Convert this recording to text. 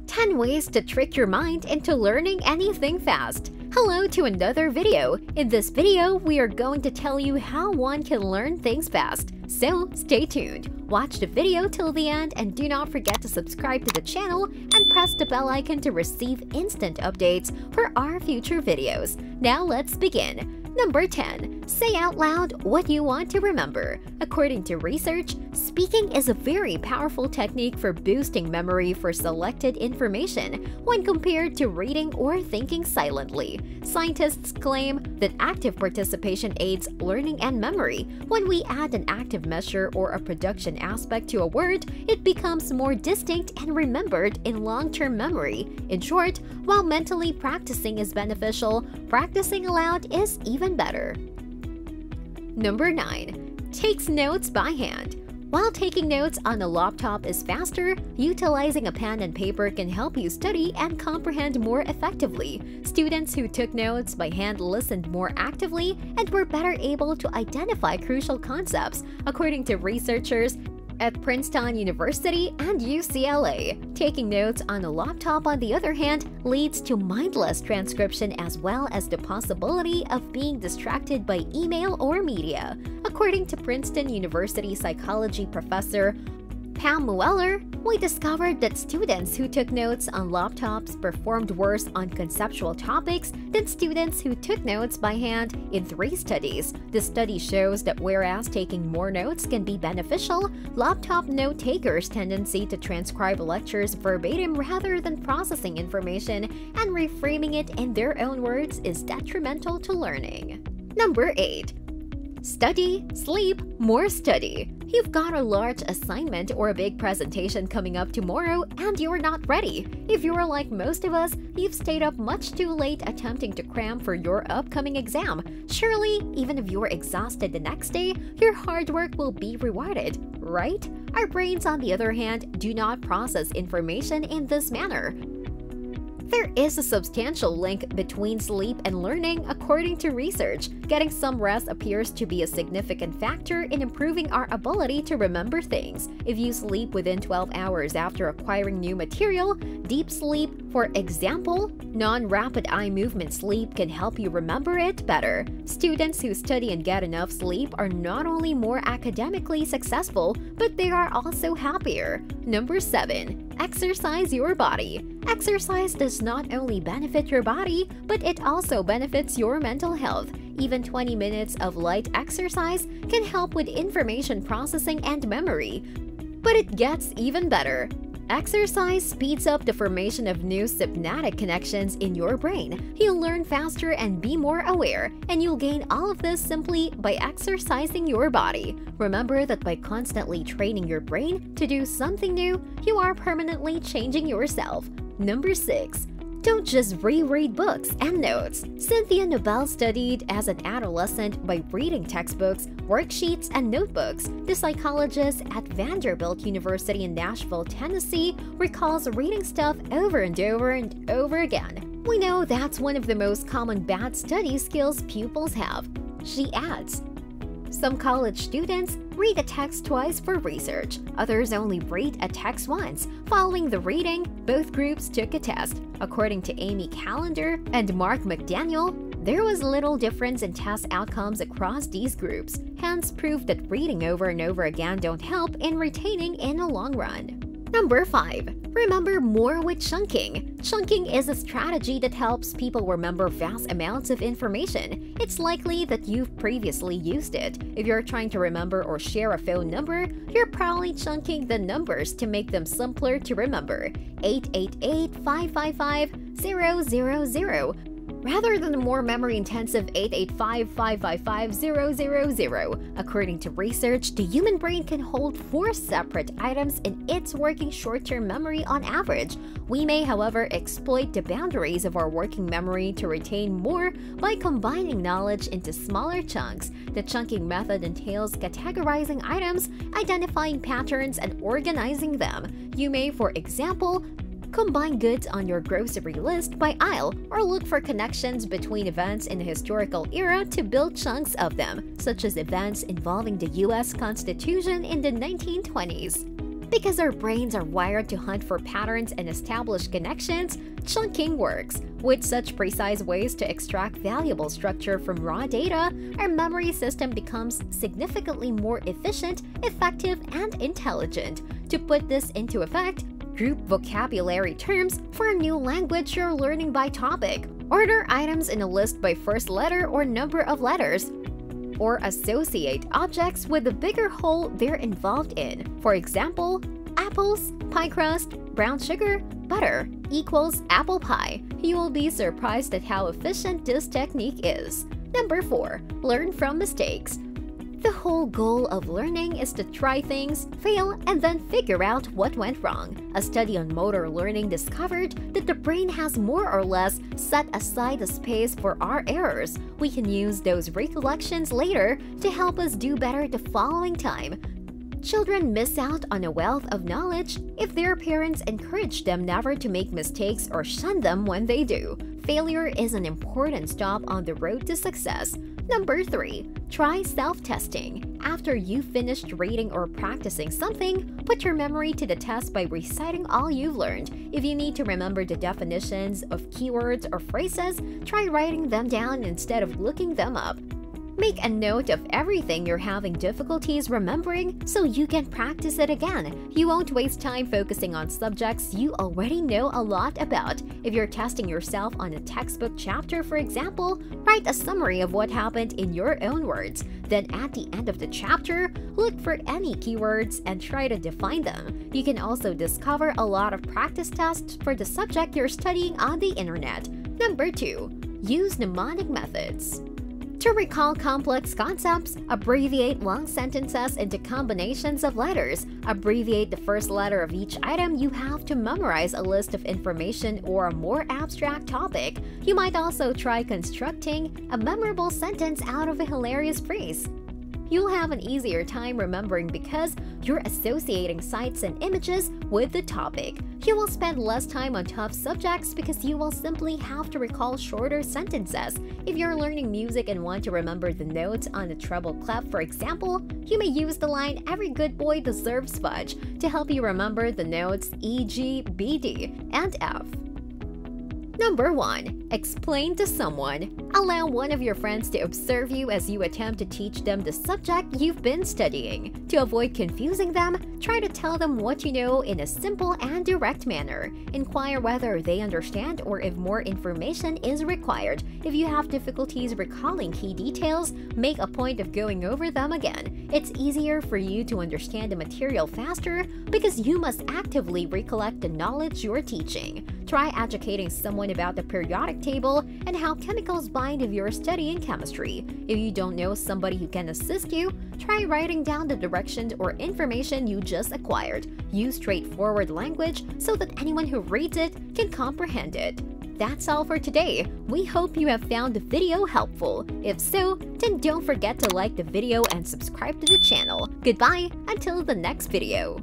10 ways to trick your mind into learning anything fast. Hello to another video. In this video, we are going to tell you how one can learn things fast. So stay tuned. Watch the video till the end and do not forget to subscribe to the channel and press the bell icon to receive instant updates for our future videos. Now let's begin. Number 10. Say out loud what you want to remember. According to research, speaking is a very powerful technique for boosting memory for selected information when compared to reading or thinking silently. Scientists claim that active participation aids learning and memory. When we add an active measure or a production aspect to a word, it becomes more distinct and remembered in long-term memory. In short, while mentally practicing is beneficial, practicing aloud is even better. Number 9. Takes notes by hand. While taking notes on a laptop is faster, utilizing a pen and paper can help you study and comprehend more effectively. Students who took notes by hand listened more actively and were better able to identify crucial concepts, according to researchers at Princeton University and UCLA. Taking notes on a laptop, on the other hand, leads to mindless transcription as well as the possibility of being distracted by email or media. According to Princeton University psychology professor Pam Mueller, we discovered that students who took notes on laptops performed worse on conceptual topics than students who took notes by hand in 3 studies. The study shows that whereas taking more notes can be beneficial, laptop note-takers' tendency to transcribe lectures verbatim rather than processing information and reframing it in their own words is detrimental to learning. Number 8. Study, sleep, more study. You've got a large assignment or a big presentation coming up tomorrow and you're not ready. If you're like most of us, you've stayed up much too late attempting to cram for your upcoming exam. Surely, even if you're exhausted the next day, your hard work will be rewarded, right? Our brains, on the other hand, do not process information in this manner. There is a substantial link between sleep and learning, according to research. Getting some rest appears to be a significant factor in improving our ability to remember things. If you sleep within 12 hours after acquiring new material, deep sleep, for example, non-rapid eye movement sleep can help you remember it better. Students who study and get enough sleep are not only more academically successful, but they are also happier. Number 7. Exercise your body. Exercise does not only benefit your body, but it also benefits your mental health. Even 20 minutes of light exercise can help with information processing and memory. But it gets even better. Exercise speeds up the formation of new synaptic connections in your brain. You'll learn faster and be more aware, and you'll gain all of this simply by exercising your body. Remember that by constantly training your brain to do something new, you are permanently changing yourself. Number 6. Don't just reread books and notes. Cynthia Nobel studied as an adolescent by reading textbooks, worksheets, and notebooks. The psychologist at Vanderbilt University in Nashville, Tennessee, recalls reading stuff over and over and over again. We know that's one of the most common bad study skills pupils have. She adds, some college students read a text twice for research. Others only read a text once. Following the reading, both groups took a test. According to Amy Callender and Mark McDaniel, there was little difference in test outcomes across these groups, hence proof that reading over and over again don't help in retaining in the long run. Number 5. Remember more with chunking. Chunking is a strategy that helps people remember vast amounts of information. It's likely that you've previously used it. If you're trying to remember or share a phone number, you're probably chunking the numbers to make them simpler to remember. 888-555-000 rather than the more memory-intensive 885-555-000. According to research, the human brain can hold 4 separate items in its working short-term memory on average. We may, however, exploit the boundaries of our working memory to retain more by combining knowledge into smaller chunks. The chunking method entails categorizing items, identifying patterns, and organizing them. You may, for example, combine goods on your grocery list by aisle, or look for connections between events in the historical era to build chunks of them, such as events involving the U.S. Constitution in the 1920s. Because our brains are wired to hunt for patterns and establish connections, chunking works. With such precise ways to extract valuable structure from raw data, our memory system becomes significantly more efficient, effective, and intelligent. To put this into effect, group vocabulary terms for a new language you're learning by topic. Order items in a list by first letter or number of letters, or associate objects with the bigger whole they're involved in. For example, apples, pie crust, brown sugar, butter equals apple pie. You will be surprised at how efficient this technique is. Number 4. Learn from mistakes. The whole goal of learning is to try things, fail, and then figure out what went wrong. A study on motor learning discovered that the brain has more or less set aside a space for our errors. We can use those recollections later to help us do better the following time. Children miss out on a wealth of knowledge if their parents encourage them never to make mistakes or shun them when they do. Failure is an important stop on the road to success. Number 3. Try self-testing. After you've finished reading or practicing something, put your memory to the test by reciting all you've learned. If you need to remember the definitions of keywords or phrases, try writing them down instead of looking them up. Make a note of everything you're having difficulties remembering so you can practice it again. You won't waste time focusing on subjects you already know a lot about. If you're testing yourself on a textbook chapter, for example, write a summary of what happened in your own words. Then at the end of the chapter, look for any keywords and try to define them. You can also discover a lot of practice tests for the subject you're studying on the internet. Number 2. Use mnemonic methods. To recall complex concepts, abbreviate long sentences into combinations of letters. Abbreviate the first letter of each item you have to memorize a list of information or a more abstract topic. You might also try constructing a memorable sentence out of a hilarious phrase. You'll have an easier time remembering because you're associating sights and images with the topic. You will spend less time on tough subjects because you will simply have to recall shorter sentences. If you're learning music and want to remember the notes on the treble clef, for example, you may use the line "Every good boy deserves fudge" to help you remember the notes E, G, B, D, and F. Number 1. Explain to someone. Allow one of your friends to observe you as you attempt to teach them the subject you've been studying. To avoid confusing them, try to tell them what you know in a simple and direct manner. Inquire whether they understand or if more information is required. If you have difficulties recalling key details, make a point of going over them again. It's easier for you to understand the material faster because you must actively recollect the knowledge you're teaching. Try educating someone about the periodic table and how chemicals bind if you're studying chemistry. If you don't know somebody who can assist you, try writing down the directions or information you just acquired. Use straightforward language so that anyone who reads it can comprehend it. That's all for today. We hope you have found the video helpful. If so, then don't forget to like the video and subscribe to the channel. Goodbye until the next video.